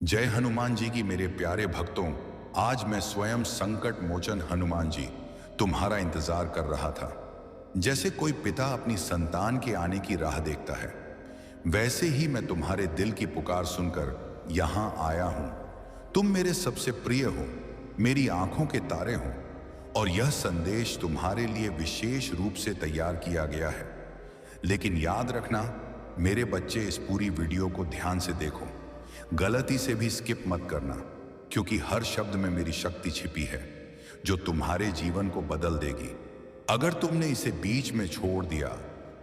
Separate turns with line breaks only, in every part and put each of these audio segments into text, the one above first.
जय हनुमान जी की मेरे प्यारे भक्तों। आज मैं स्वयं संकट मोचन हनुमान जी तुम्हारा इंतजार कर रहा था। जैसे कोई पिता अपनी संतान के आने की राह देखता है, वैसे ही मैं तुम्हारे दिल की पुकार सुनकर यहां आया हूं। तुम मेरे सबसे प्रिय हो, मेरी आंखों के तारे हो, और यह संदेश तुम्हारे लिए विशेष रूप से तैयार किया गया है। लेकिन याद रखना मेरे बच्चे, इस पूरी वीडियो को ध्यान से देखो, गलती से भी स्किप मत करना, क्योंकि हर शब्द में मेरी शक्ति छिपी है जो तुम्हारे जीवन को बदल देगी। अगर तुमने इसे बीच में छोड़ दिया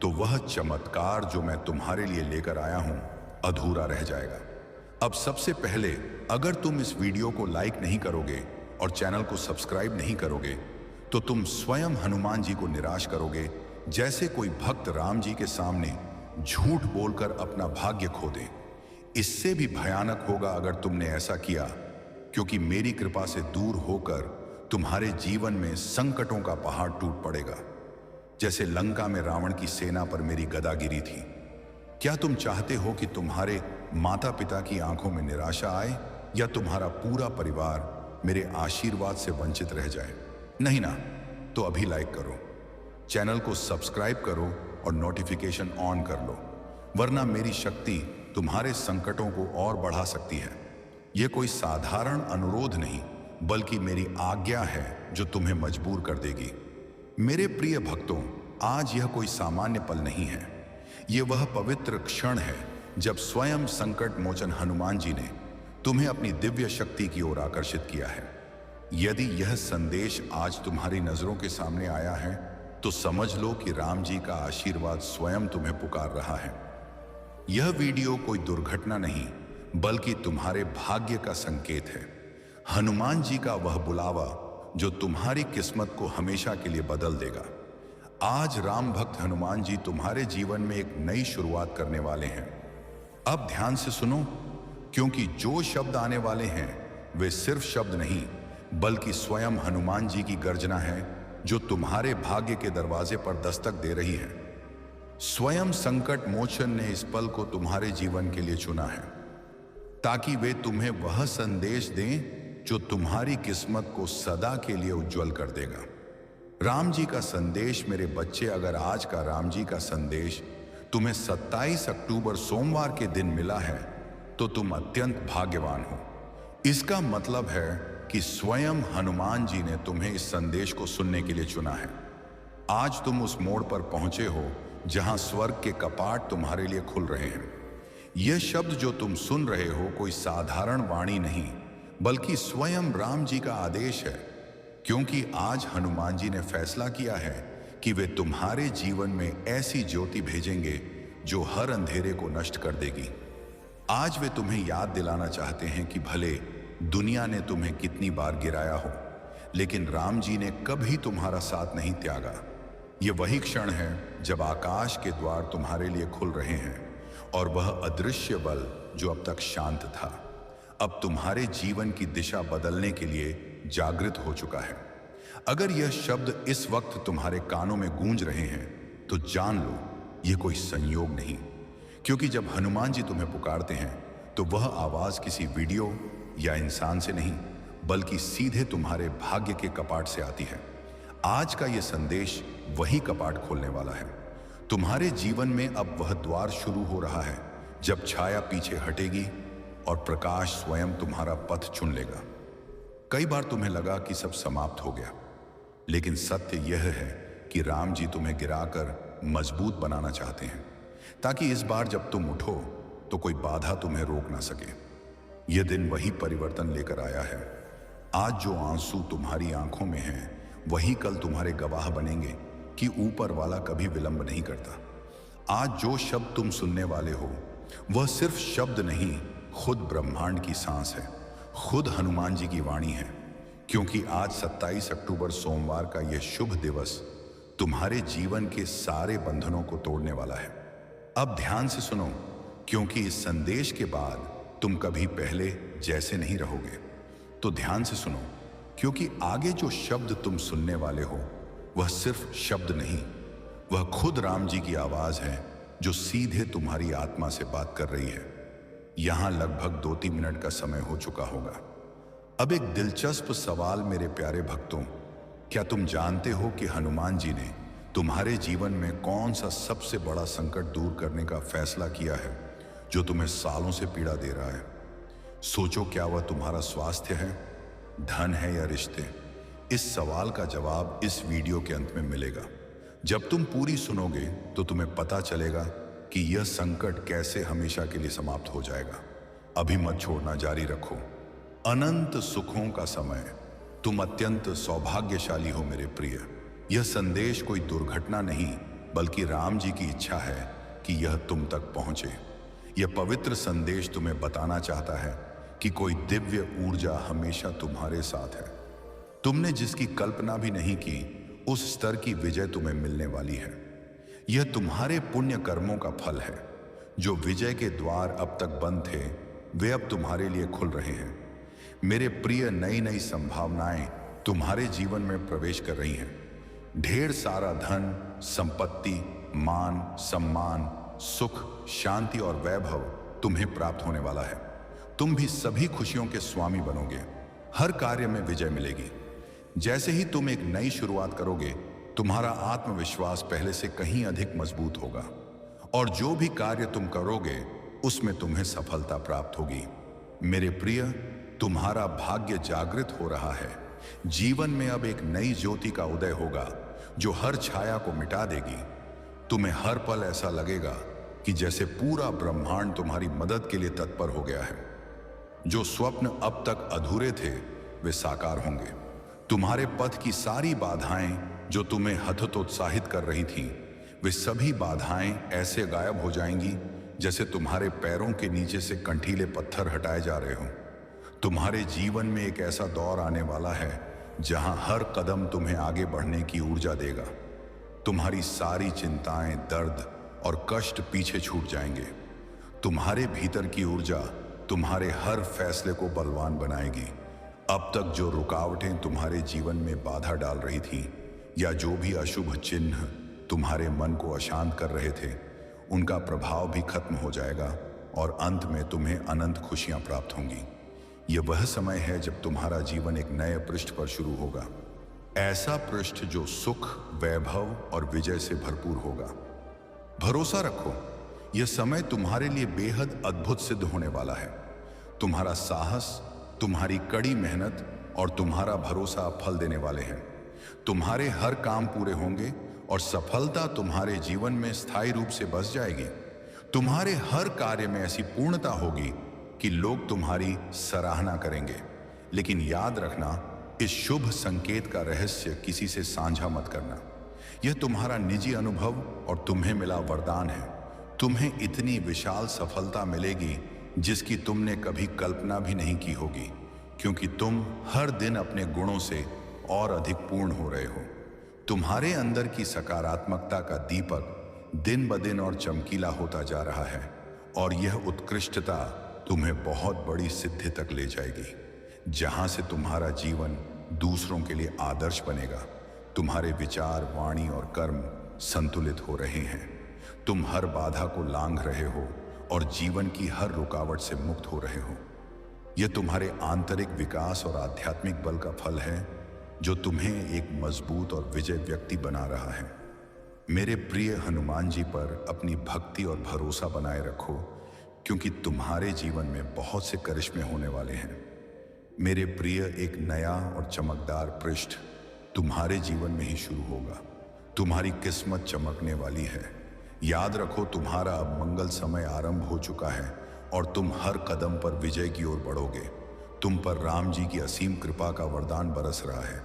तो वह चमत्कार जो मैं तुम्हारे लिए लेकर आया हूं अधूरा रह जाएगा। अब सबसे पहले, अगर तुम इस वीडियो को लाइक नहीं करोगे और चैनल को सब्सक्राइब नहीं करोगे तो तुम स्वयं हनुमान जी को निराश करोगे, जैसे कोई भक्त राम जी के सामने झूठ बोलकर अपना भाग्य खो दे। इससे भी भयानक होगा अगर तुमने ऐसा किया, क्योंकि मेरी कृपा से दूर होकर तुम्हारे जीवन में संकटों का पहाड़ टूट पड़ेगा, जैसे लंका में रावण की सेना पर मेरी गदा गिरी थी। क्या तुम चाहते हो कि तुम्हारे माता पिता की आंखों में निराशा आए, या तुम्हारा पूरा परिवार मेरे आशीर्वाद से वंचित रह जाए? नहीं ना? तो अभी लाइक करो, चैनल को सब्सक्राइब करो और नोटिफिकेशन ऑन कर लो, वरना मेरी शक्ति तुम्हारे संकटों को और बढ़ा सकती है। यह कोई साधारण अनुरोध नहीं, बल्कि मेरी आज्ञा है जो तुम्हें मजबूर कर देगी। मेरे प्रिय भक्तों, आज यह कोई सामान्य पल नहीं है। यह वह पवित्र क्षण है जब स्वयं संकट मोचन हनुमान जी ने तुम्हें अपनी दिव्य शक्ति की ओर आकर्षित किया है। यदि यह संदेश आज तुम्हारी नजरों के सामने आया है तो समझ लो कि राम जी का आशीर्वाद स्वयं तुम्हें पुकार रहा है। यह वीडियो कोई दुर्घटना नहीं, बल्कि तुम्हारे भाग्य का संकेत है। हनुमान जी का वह बुलावा जो तुम्हारी किस्मत को हमेशा के लिए बदल देगा। आज राम भक्त हनुमान जी तुम्हारे जीवन में एक नई शुरुआत करने वाले हैं। अब ध्यान से सुनो, क्योंकि जो शब्द आने वाले हैं वे सिर्फ शब्द नहीं, बल्कि स्वयं हनुमान जी की गर्जना है जो तुम्हारे भाग्य के दरवाजे पर दस्तक दे रही है। स्वयं संकट मोचन ने इस पल को तुम्हारे जीवन के लिए चुना है, ताकि वे तुम्हें वह संदेश दें जो तुम्हारी किस्मत को सदा के लिए उज्जवल कर देगा। राम जी का संदेश मेरे बच्चे, अगर आज का राम जी का संदेश तुम्हें 27 अक्टूबर सोमवार के दिन मिला है तो तुम अत्यंत भाग्यवान हो। इसका मतलब है कि स्वयं हनुमान जी ने तुम्हें इस संदेश को सुनने के लिए चुना है। आज तुम उस मोड़ पर पहुंचे हो जहां स्वर्ग के कपाट तुम्हारे लिए खुल रहे हैं। यह शब्द जो तुम सुन रहे हो कोई साधारण वाणी नहीं, बल्कि स्वयं राम जी का आदेश है, क्योंकि आज हनुमान जी ने फैसला किया है कि वे तुम्हारे जीवन में ऐसी ज्योति भेजेंगे जो हर अंधेरे को नष्ट कर देगी। आज वे तुम्हें याद दिलाना चाहते हैं कि भले दुनिया ने तुम्हें कितनी बार गिराया हो, लेकिन राम जी ने कभी तुम्हारा साथ नहीं त्यागा। ये वही क्षण है जब आकाश के द्वार तुम्हारे लिए खुल रहे हैं, और वह अदृश्य बल जो अब तक शांत था, अब तुम्हारे जीवन की दिशा बदलने के लिए जागृत हो चुका है। अगर यह शब्द इस वक्त तुम्हारे कानों में गूंज रहे हैं तो जान लो यह कोई संयोग नहीं, क्योंकि जब हनुमान जी तुम्हें पुकारते हैं तो वह आवाज किसी वीडियो या इंसान से नहीं, बल्कि सीधे तुम्हारे भाग्य के कपाट से आती है। आज का यह संदेश वही कपाट खोलने वाला है। तुम्हारे जीवन में अब वह द्वार शुरू हो रहा है जब छाया पीछे हटेगी और प्रकाश स्वयं तुम्हारा पथ चुन लेगा। कई बार तुम्हें लगा कि सब समाप्त हो गया, लेकिन सत्य यह है कि राम जी तुम्हें गिराकर मजबूत बनाना चाहते हैं, ताकि इस बार जब तुम उठो तो कोई बाधा तुम्हें रोक ना सके। यह दिन वही परिवर्तन लेकर आया है। आज जो आंसू तुम्हारी आंखों में हैं, वही कल तुम्हारे गवाह बनेंगे कि ऊपर वाला कभी विलंब नहीं करता। आज जो शब्द तुम सुनने वाले हो वह सिर्फ शब्द नहीं, खुद ब्रह्मांड की सांस है, खुद हनुमान जी की वाणी है, क्योंकि आज 27 अक्टूबर सोमवार का यह शुभ दिवस तुम्हारे जीवन के सारे बंधनों को तोड़ने वाला है। अब ध्यान से सुनो, क्योंकि इस संदेश के बाद तुम कभी पहले जैसे नहीं रहोगे। तो ध्यान से सुनो, क्योंकि आगे जो शब्द तुम सुनने वाले हो वह सिर्फ शब्द नहीं, वह खुद राम जी की आवाज है जो सीधे तुम्हारी आत्मा से बात कर रही है। यहां लगभग 2-3 मिनट का समय हो चुका होगा। अब एक दिलचस्प सवाल मेरे प्यारे भक्तों, क्या तुम जानते हो कि हनुमान जी ने तुम्हारे जीवन में कौन सा सबसे बड़ा संकट दूर करने का फैसला किया है जो तुम्हें सालों से पीड़ा दे रहा है? सोचो, क्या वह तुम्हारा स्वास्थ्य है, धन है या रिश्ते? इस सवाल का जवाब इस वीडियो के अंत में मिलेगा। जब तुम पूरी सुनोगे तो तुम्हें पता चलेगा कि यह संकट कैसे हमेशा के लिए समाप्त हो जाएगा। अभी मत छोड़ना, जारी रखो। अनंत सुखों का समय। तुम अत्यंत सौभाग्यशाली हो मेरे प्रिय। यह संदेश कोई दुर्घटना नहीं, बल्कि राम जी की इच्छा है कि यह तुम तक पहुंचे। यह पवित्र संदेश तुम्हें बताना चाहता है कि कोई दिव्य ऊर्जा हमेशा तुम्हारे साथ है। तुमने जिसकी कल्पना भी नहीं की, उस स्तर की विजय तुम्हें मिलने वाली है। यह तुम्हारे पुण्य कर्मों का फल है। जो विजय के द्वार अब तक बंद थे, वे अब तुम्हारे लिए खुल रहे हैं। मेरे प्रिय, नई नई संभावनाएं तुम्हारे जीवन में प्रवेश कर रही हैं। ढेर सारा धन, संपत्ति, मान, सम्मान, सुख, शांति और वैभव तुम्हें प्राप्त होने वाला है। तुम भी सभी खुशियों के स्वामी बनोगे। हर कार्य में विजय मिलेगी। जैसे ही तुम एक नई शुरुआत करोगे, तुम्हारा आत्मविश्वास पहले से कहीं अधिक मजबूत होगा और जो भी कार्य तुम करोगे उसमें तुम्हें सफलता प्राप्त होगी। मेरे प्रिय, तुम्हारा भाग्य जागृत हो रहा है। जीवन में अब एक नई ज्योति का उदय होगा जो हर छाया को मिटा देगी। तुम्हें हर पल ऐसा लगेगा कि जैसे पूरा ब्रह्मांड तुम्हारी मदद के लिए तत्पर हो गया है। जो स्वप्न अब तक अधूरे थे, वे साकार होंगे। तुम्हारे पथ की सारी बाधाएं जो तुम्हें हतोत्साहित कर रही थीं, वे सभी बाधाएं ऐसे गायब हो जाएंगी जैसे तुम्हारे पैरों के नीचे से कंठीले पत्थर हटाए जा रहे हों। तुम्हारे जीवन में एक ऐसा दौर आने वाला है जहां हर कदम तुम्हें आगे बढ़ने की ऊर्जा देगा। तुम्हारी सारी चिंताएं, दर्द और कष्ट पीछे छूट जाएंगे। तुम्हारे भीतर की ऊर्जा तुम्हारे हर फैसले को बलवान बनाएगी। अब तक जो रुकावटें तुम्हारे जीवन में बाधा डाल रही थीं, या जो भी अशुभ चिन्ह तुम्हारे मन को अशांत कर रहे थे, उनका प्रभाव भी खत्म हो जाएगा और अंत में तुम्हें अनंत खुशियां प्राप्त होंगी। यह वह समय है जब तुम्हारा जीवन एक नए पृष्ठ पर शुरू होगा। ऐसा पृष्ठ जो सुख, वैभव और विजय से भरपूर होगा। भरोसा रखो, यह समय तुम्हारे लिए बेहद अद्भुत सिद्ध होने वाला है। तुम्हारा साहस, तुम्हारी कड़ी मेहनत और तुम्हारा भरोसा फल देने वाले हैं। तुम्हारे हर काम पूरे होंगे और सफलता तुम्हारे जीवन में स्थायी रूप से बस जाएगी। तुम्हारे हर कार्य में ऐसी पूर्णता होगी कि लोग तुम्हारी सराहना करेंगे। लेकिन याद रखना, इस शुभ संकेत का रहस्य किसी से साझा मत करना। यह तुम्हारा निजी अनुभव और तुम्हें मिला वरदान है। तुम्हें इतनी विशाल सफलता मिलेगी जिसकी तुमने कभी कल्पना भी नहीं की होगी, क्योंकि तुम हर दिन अपने गुणों से और अधिक पूर्ण हो रहे हो। तुम्हारे अंदर की सकारात्मकता का दीपक दिन ब दिन और चमकीला होता जा रहा है और यह उत्कृष्टता तुम्हें बहुत बड़ी सिद्धि तक ले जाएगी, जहां से तुम्हारा जीवन दूसरों के लिए आदर्श बनेगा। तुम्हारे विचार, वाणी और कर्म संतुलित हो रहे हैं। तुम हर बाधा को लांघ रहे हो और जीवन की हर रुकावट से मुक्त हो रहे हो। यह तुम्हारे आंतरिक विकास और आध्यात्मिक बल का फल है जो तुम्हें एक मजबूत और विजय व्यक्ति बना रहा है। मेरे प्रिय, हनुमान जी पर अपनी भक्ति और भरोसा बनाए रखो, क्योंकि तुम्हारे जीवन में बहुत से करिश्मे होने वाले हैं। मेरे प्रिय, एक नया और चमकदार पृष्ठ तुम्हारे जीवन में ही शुरू होगा। तुम्हारी किस्मत चमकने वाली है। याद रखो, तुम्हारा अब मंगल समय आरंभ हो चुका है और तुम हर कदम पर विजय की ओर बढ़ोगे। तुम पर राम जी की असीम कृपा का वरदान बरस रहा है।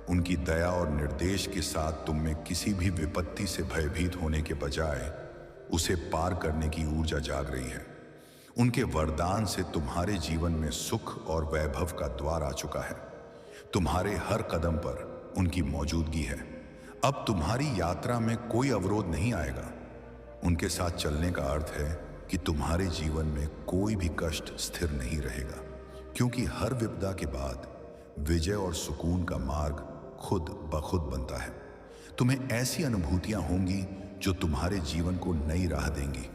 उनकी दया और निर्देश के साथ तुम में किसी भी विपत्ति से भयभीत होने के बजाय उसे पार करने की ऊर्जा जाग रही है। उनके वरदान से तुम्हारे जीवन में सुख और वैभव का द्वार आ चुका है। तुम्हारे हर कदम पर उनकी मौजूदगी है। अब तुम्हारी यात्रा में कोई अवरोध नहीं आएगा। उनके साथ चलने का अर्थ है कि तुम्हारे जीवन में कोई भी कष्ट स्थिर नहीं रहेगा, क्योंकि हर विपदा के बाद विजय और सुकून का मार्ग खुद ब खुद बनता है। तुम्हें ऐसी अनुभूतियां होंगी जो तुम्हारे जीवन को नई राह देंगी।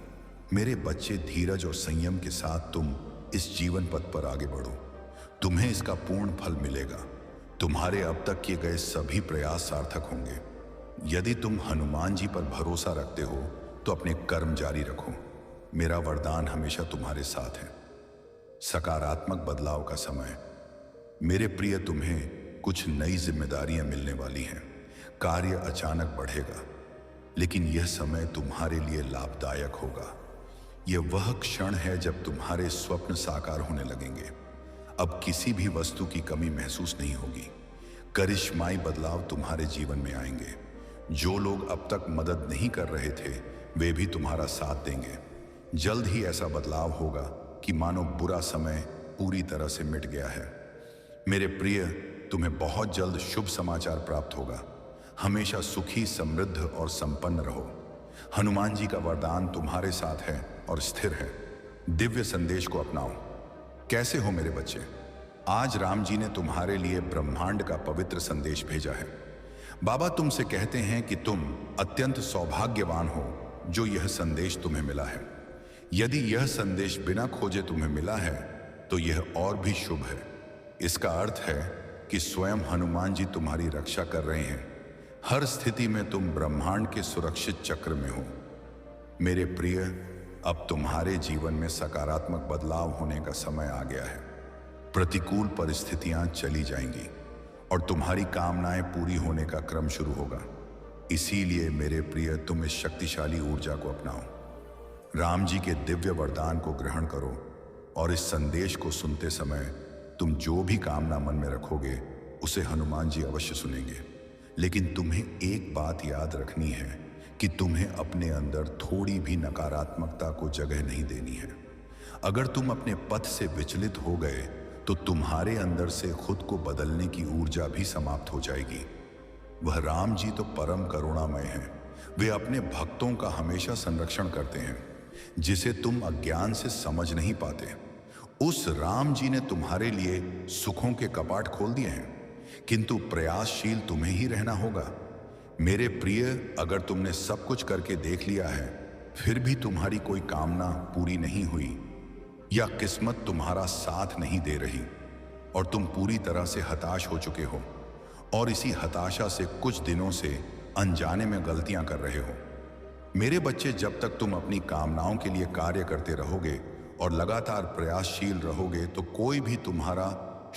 मेरे बच्चे, धीरज और संयम के साथ तुम इस जीवन पथ पर आगे बढ़ो। तुम्हें इसका पूर्ण फल मिलेगा। तुम्हारे अब तक किए गए सभी प्रयास सार्थक होंगे। यदि तुम हनुमान जी पर भरोसा रखते हो तो अपने कर्म जारी रखो। मेरा वरदान हमेशा तुम्हारे साथ है। सकारात्मक बदलाव का समय। मेरे प्रिय, तुम्हें कुछ नई जिम्मेदारियां मिलने वाली हैं। कार्य अचानक बढ़ेगा, लेकिन यह समय तुम्हारे लिए लाभदायक होगा। यह वह क्षण है जब तुम्हारे स्वप्न साकार होने लगेंगे। अब किसी भी वस्तु की कमी महसूस नहीं होगी। करिश्माई बदलाव तुम्हारे जीवन में आएंगे। जो लोग अब तक मदद नहीं कर रहे थे, वे भी तुम्हारा साथ देंगे। जल्द ही ऐसा बदलाव होगा कि मानो बुरा समय पूरी तरह से मिट गया है। मेरे प्रिय, तुम्हें बहुत जल्द शुभ समाचार प्राप्त होगा। हमेशा सुखी, समृद्ध और संपन्न रहो। हनुमान जी का वरदान तुम्हारे साथ है और स्थिर है। दिव्य संदेश को अपनाओ। कैसे हो मेरे बच्चे? आज राम जी ने तुम्हारे लिए ब्रह्मांड का पवित्र संदेश भेजा है। बाबा तुमसे कहते हैं कि तुम अत्यंत सौभाग्यवान हो जो यह संदेश तुम्हें मिला है। यदि यह संदेश बिना खोजे तुम्हें मिला है तो यह और भी शुभ है। इसका अर्थ है कि स्वयं हनुमान जी तुम्हारी रक्षा कर रहे हैं। हर स्थिति में तुम ब्रह्मांड के सुरक्षित चक्र में हो। मेरे प्रिय, अब तुम्हारे जीवन में सकारात्मक बदलाव होने का समय आ गया है। प्रतिकूल परिस्थितियां चली जाएंगी और तुम्हारी कामनाएं पूरी होने का क्रम शुरू होगा। इसीलिए मेरे प्रिय, तुम इस शक्तिशाली ऊर्जा को अपनाओ। राम जी के दिव्य वरदान को ग्रहण करो और इस संदेश को सुनते समय तुम जो भी कामना मन में रखोगे उसे हनुमान जी अवश्य सुनेंगे। लेकिन तुम्हें एक बात याद रखनी है कि तुम्हें अपने अंदर थोड़ी भी नकारात्मकता को जगह नहीं देनी है। अगर तुम अपने पथ से विचलित हो गए तो तुम्हारे अंदर से खुद को बदलने की ऊर्जा भी समाप्त हो जाएगी। वह राम जी तो परम करुणामय हैं। वे अपने भक्तों का हमेशा संरक्षण करते हैं, जिसे तुम अज्ञान से समझ नहीं पाते। उस राम जी ने तुम्हारे लिए सुखों के कपाट खोल दिए हैं, किंतु प्रयासशील तुम्हें ही रहना होगा। मेरे प्रिय, अगर तुमने सब कुछ करके देख लिया है फिर भी तुम्हारी कोई कामना पूरी नहीं हुई या किस्मत तुम्हारा साथ नहीं दे रही और तुम पूरी तरह से हताश हो चुके हो और इसी हताशा से कुछ दिनों से अनजाने में गलतियां कर रहे हो, मेरे बच्चे, जब तक तुम अपनी कामनाओं के लिए कार्य करते रहोगे और लगातार प्रयासशील रहोगे तो कोई भी तुम्हारा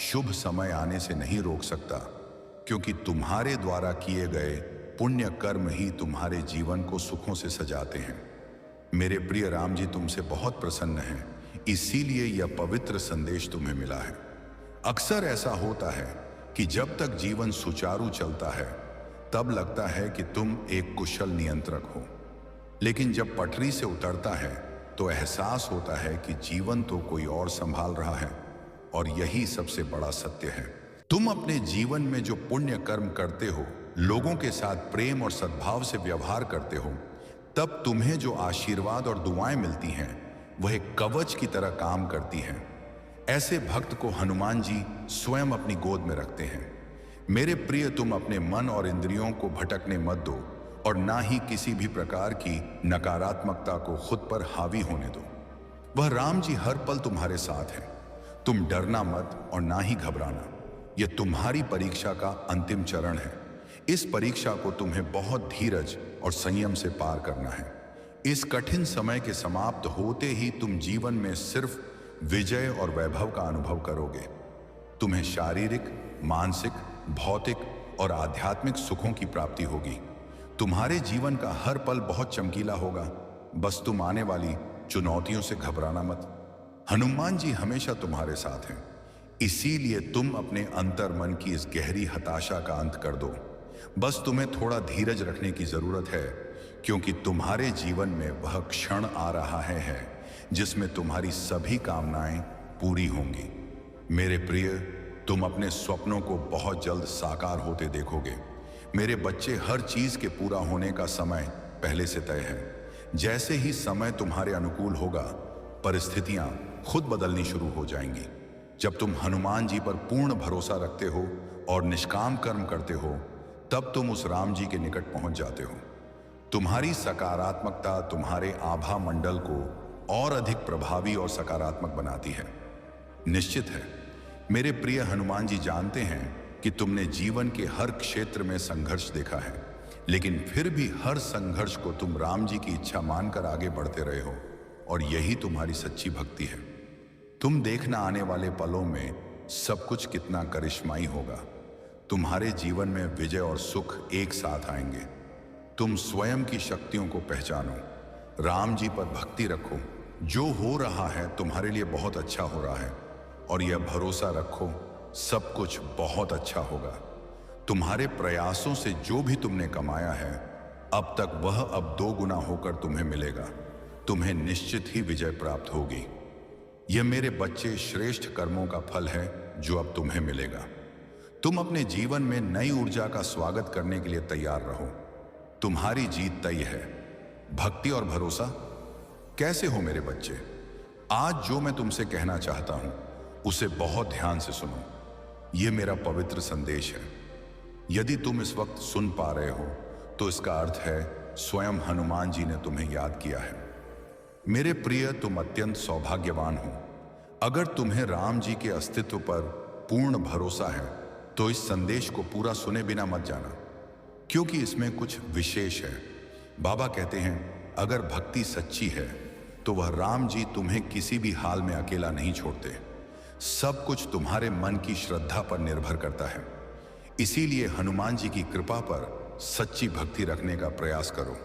शुभ समय आने से नहीं रोक सकता, क्योंकि तुम्हारे द्वारा किए गए पुण्य कर्म ही तुम्हारे जीवन को सुखों से सजाते हैं। मेरे प्रिय, राम जी तुमसे बहुत प्रसन्न हैं, इसीलिए यह पवित्र संदेश तुम्हें मिला है। अक्सर ऐसा होता है कि जब तक जीवन सुचारू चलता है तब लगता है कि तुम एक कुशल नियंत्रक हो, लेकिन जब पटरी से उतरता है तो एहसास होता है कि जीवन तो कोई और संभाल रहा है। और यही सबसे बड़ा सत्य है। तुम अपने जीवन में जो पुण्य कर्म करते हो, लोगों के साथ प्रेम और सद्भाव से व्यवहार करते हो, तब तुम्हें जो आशीर्वाद और दुआएं मिलती हैं वह एक कवच की तरह काम करती हैं। ऐसे भक्त को हनुमान जी स्वयं अपनी गोद में रखते हैं। मेरे प्रिय, तुम अपने मन और इंद्रियों को भटकने मत दो और ना ही किसी भी प्रकार की नकारात्मकता को खुद पर हावी होने दो। वह राम जी हर पल तुम्हारे साथ हैं। तुम डरना मत और ना ही घबराना। यह तुम्हारी परीक्षा का अंतिम चरण है। इस परीक्षा को तुम्हें बहुत धीरज और संयम से पार करना है। इस कठिन समय के समाप्त होते ही तुम जीवन में सिर्फ विजय और वैभव का अनुभव करोगे। तुम्हें शारीरिक, मानसिक, भौतिक और आध्यात्मिक सुखों की प्राप्ति होगी। तुम्हारे जीवन का हर पल बहुत चमकीला होगा। बस तुम आने वाली चुनौतियों से घबराना मत। हनुमान जी हमेशा तुम्हारे साथ हैं। इसीलिए तुम अपने अंतर मन की इस गहरी हताशा का अंत कर दो। बस तुम्हें थोड़ा धीरज रखने की जरूरत है, क्योंकि तुम्हारे जीवन में वह क्षण आ रहा है जिसमें तुम्हारी सभी कामनाएं पूरी होंगी। मेरे प्रिय, तुम अपने स्वप्नों को बहुत जल्द साकार होते देखोगे। मेरे बच्चे, हर चीज के पूरा होने का समय पहले से तय है। जैसे ही समय तुम्हारे अनुकूल होगा, परिस्थितियां खुद बदलनी शुरू हो जाएंगी। जब तुम हनुमान जी पर पूर्ण भरोसा रखते हो और निष्काम कर्म करते हो, तब तुम उस राम जी के निकट पहुंच जाते हो। तुम्हारी सकारात्मकता तुम्हारे आभा मंडल को और अधिक प्रभावी और सकारात्मक बनाती है। निश्चित है मेरे प्रिय हनुमान जी जानते हैं कि तुमने जीवन के हर क्षेत्र में संघर्ष देखा है, लेकिन फिर भी हर संघर्ष को तुम राम जी की इच्छा मानकर आगे बढ़ते रहे हो, और यही तुम्हारी सच्ची भक्ति है। तुम देखना आने वाले पलों में सब कुछ कितना करिश्माई होगा। तुम्हारे जीवन में विजय और सुख एक साथ आएंगे। तुम स्वयं की शक्तियों को पहचानो, राम जी पर भक्ति रखो। जो हो रहा है तुम्हारे लिए बहुत अच्छा हो रहा है, और यह भरोसा रखो सब कुछ बहुत अच्छा होगा। तुम्हारे प्रयासों से जो भी तुमने कमाया है अब तक, वह अब 2 गुना होकर तुम्हें मिलेगा। तुम्हें निश्चित ही विजय प्राप्त होगी। यह मेरे बच्चे श्रेष्ठ कर्मों का फल है जो अब तुम्हें मिलेगा। तुम अपने जीवन में नई ऊर्जा का स्वागत करने के लिए तैयार रहो। तुम्हारी जीत तय है। भक्ति और भरोसा। कैसे हो मेरे बच्चे? आज जो मैं तुमसे कहना चाहता हूं उसे बहुत ध्यान से सुनो। यह मेरा पवित्र संदेश है। यदि तुम इस वक्त सुन पा रहे हो तो इसका अर्थ है स्वयं हनुमान जी ने तुम्हें याद किया है। मेरे प्रिय, तुम अत्यंत सौभाग्यवान हो। अगर तुम्हें राम जी के अस्तित्व पर पूर्ण भरोसा है तो इस संदेश को पूरा सुने बिना मत जाना, क्योंकि इसमें कुछ विशेष है। बाबा कहते हैं अगर भक्ति सच्ची है तो वह राम जी तुम्हें किसी भी हाल में अकेला नहीं छोड़ते। सब कुछ तुम्हारे मन की श्रद्धा पर निर्भर करता है। इसीलिए हनुमान जी की कृपा पर सच्ची भक्ति रखने का प्रयास करो,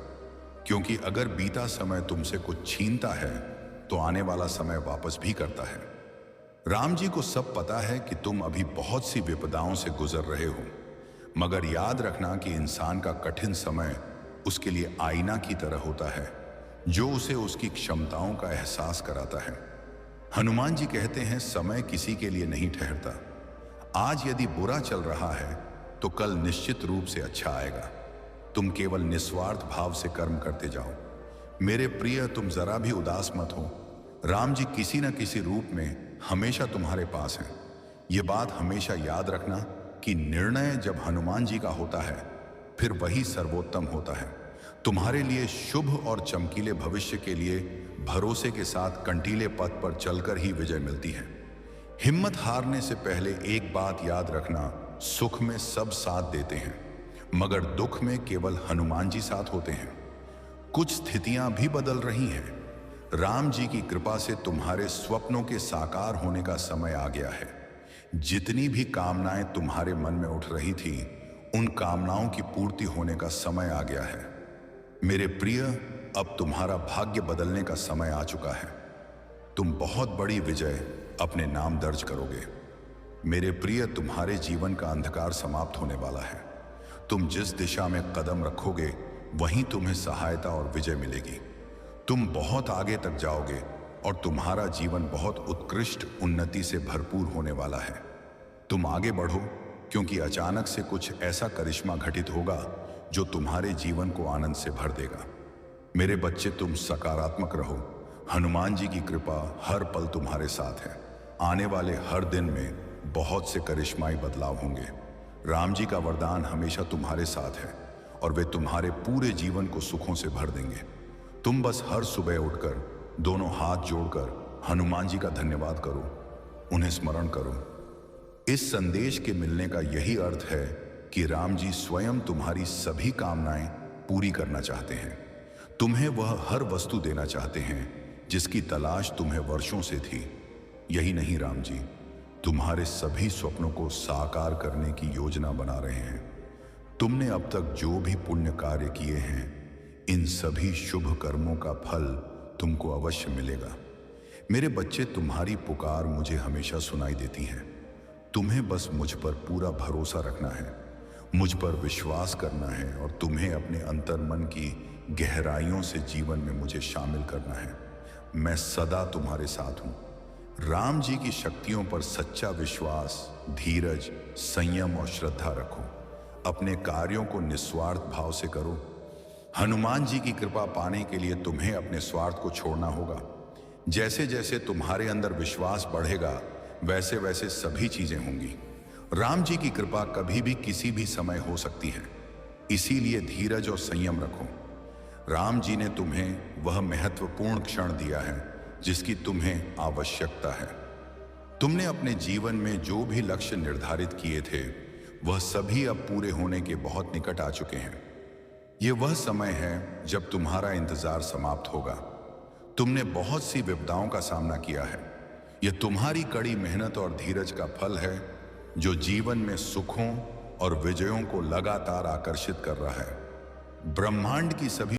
क्योंकि अगर बीता समय तुमसे कुछ छीनता है तो आने वाला समय वापस भी करता है। राम जी को सब पता है कि तुम अभी बहुत सी विपदाओं से गुजर रहे हो, मगर याद रखना कि इंसान का कठिन समय उसके लिए आईना की तरह होता है, जो उसे उसकी क्षमताओं का एहसास कराता है। हनुमान जी कहते हैं समय किसी के लिए नहीं ठहरता। आज यदि बुरा चल रहा है तो कल निश्चित रूप से अच्छा आएगा। तुम केवल निस्वार्थ भाव से कर्म करते जाओ। मेरे प्रिय, तुम जरा भी उदास मत हो। राम जी किसी न किसी रूप में हमेशा तुम्हारे पास हैं। ये बात हमेशा याद रखना कि निर्णय जब हनुमान जी का होता है फिर वही सर्वोत्तम होता है। तुम्हारे लिए शुभ और चमकीले भविष्य के लिए भरोसे के साथ कंटीले पथ पर चलकर ही विजय मिलती है। हिम्मत हारने से पहले एक बात याद रखना, सुख में सब साथ देते हैं मगर दुख में केवल हनुमान जी साथ होते हैं। कुछ स्थितियां भी बदल रही हैं। राम जी की कृपा से तुम्हारे स्वप्नों के साकार होने का समय आ गया है। जितनी भी कामनाएं तुम्हारे मन में उठ रही थी, उन कामनाओं की पूर्ति होने का समय आ गया है। मेरे प्रिय, अब तुम्हारा भाग्य बदलने का समय आ चुका है। तुम बहुत बड़ी विजय अपने नाम दर्ज करोगे। मेरे प्रिय, तुम्हारे जीवन का अंधकार समाप्त होने वाला है। तुम जिस दिशा में कदम रखोगे वहीं तुम्हें सहायता और विजय मिलेगी। तुम बहुत आगे तक जाओगे और तुम्हारा जीवन बहुत उत्कृष्ट उन्नति से भरपूर होने वाला है। तुम आगे बढ़ो, क्योंकि अचानक से कुछ ऐसा करिश्मा घटित होगा जो तुम्हारे जीवन को आनंद से भर देगा। मेरे बच्चे, तुम सकारात्मक रहो। हनुमान जी की कृपा हर पल तुम्हारे साथ है। आने वाले हर दिन में बहुत से करिश्माई बदलाव होंगे। राम जी का वरदान हमेशा तुम्हारे साथ है और वे तुम्हारे पूरे जीवन को सुखों से भर देंगे। तुम बस हर सुबह उठकर दोनों हाथ जोड़कर हनुमान जी का धन्यवाद करो, उन्हें स्मरण करो। इस संदेश के मिलने का यही अर्थ है कि राम जी स्वयं तुम्हारी सभी कामनाएं पूरी करना चाहते हैं। तुम्हें वह हर वस्तु देना चाहते हैं जिसकी तलाश तुम्हें वर्षों से थी। यही नहीं, राम जी तुम्हारे सभी स्वप्नों को साकार करने की योजना बना रहे हैं। तुमने अब तक जो भी पुण्य कार्य किए हैं, इन सभी शुभ कर्मों का फल तुमको अवश्य मिलेगा। मेरे बच्चे, तुम्हारी पुकार मुझे हमेशा सुनाई देती है। तुम्हें बस मुझ पर पूरा भरोसा रखना है, मुझ पर विश्वास करना है और तुम्हें अपने अंतर्मन की गहराइयों से जीवन में मुझे शामिल करना है। मैं सदा तुम्हारे साथ हूं। राम जी की शक्तियों पर सच्चा विश्वास, धीरज, संयम और श्रद्धा रखो। अपने कार्यों को निस्वार्थ भाव से करो। हनुमान जी की कृपा पाने के लिए तुम्हें अपने स्वार्थ को छोड़ना होगा। जैसे जैसे तुम्हारे अंदर विश्वास बढ़ेगा, वैसे वैसे सभी चीजें होंगी। राम जी की कृपा कभी भी किसी भी समय हो सकती है, इसीलिए धीरज और संयम रखो। राम जी ने तुम्हें वह महत्वपूर्ण क्षण दिया है जिसकी तुम्हें आवश्यकता है। तुमने अपने जीवन में जो भी लक्ष्य निर्धारित किए थे वह सभी अब पूरे होने के बहुत निकट आ चुके हैं। यह वह समय है जब तुम्हारा इंतजार समाप्त होगा। तुमने बहुत सी विपदाओं का सामना किया है। यह तुम्हारी कड़ी मेहनत और धीरज का फल है जो जीवन में सुखों और विजयों को लगातार आकर्षित कर रहा है। ब्रह्मांड की सभी